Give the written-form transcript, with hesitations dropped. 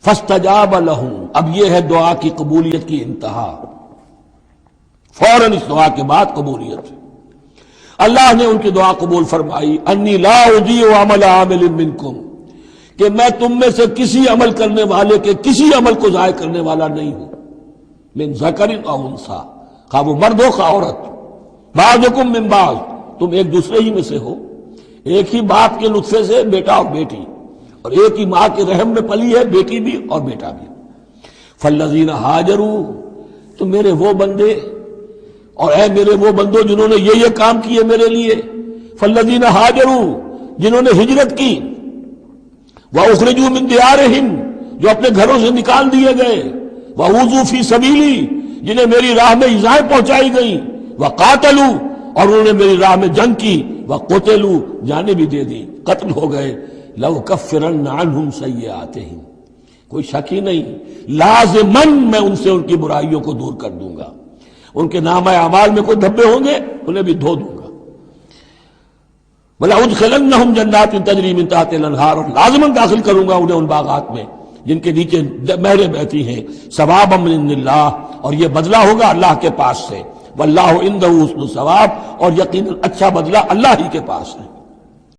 فاستجاب لہم، اب یہ ہے دعا کی قبولیت کی انتہا، فوراً اس دعا کے بعد قبولیت۔ اللہ نے ان کی دعا قبول فرمائی، انی لا اضیع عمل عامل منکم، کہ میں تم میں سے کسی عمل کرنے والے کے کسی عمل کو ضائع کرنے والا نہیں ہوں، من ذکر او انثی، خواہ وہ مرد ہو خواہ عورت، بعضکم من بعض، تم ایک دوسرے ہی میں سے ہو، ایک ہی باپ کے نطفے سے بیٹا اور بیٹی، اور ایک ہی ماں کے رحم میں پلی ہے بیٹی بھی اور بیٹا بھی۔ فالذین ہاجروا، تو میرے وہ بندے اور اے میرے وہ بندوں جنہوں نے یہ کام کیے میرے لیے، فالذین ہاجروا، جنہوں نے ہجرت کی، واخرجوا من دیارہم، جو اپنے گھروں سے نکال دیے گئے، واوذوا فی سبیلی، جنہیں میری راہ میں ایذائیں پہنچائی گئیں، وقاتلوا، اور انہوں نے میری راہ میں جنگ کی، وقتلوا، جانیں بھی دے دی، قتل ہو گئے، لَأُكَفِّرَنَّ عَنْهُمْ سَيِّئَاتِهِمْ، کوئی شک ہی نہیں، لازماً میں ان سے ان کی برائیوں کو دور کر دوں گا، ان کے نامہ اعمال میں کوئی دھبے ہوں گے انہیں بھی دھو دوں گا، وَلَأُدْخِلَنَّهُمْ جَنَّاتٍ تَجْرِي مِن تَحْتِهَا الْأَنْهَارُ، اور لازماً داخل کروں گا انہیں ان باغات میں جن کے نیچے نہریں بہتی ہیں، ثوابا من اللہ، اور یہ بدلہ ہوگا اللہ کے پاس سے، واللہ عنده حسن الثواب، اور یقیناً اچھا بدلہ اللہ ہی کے پاس ہے۔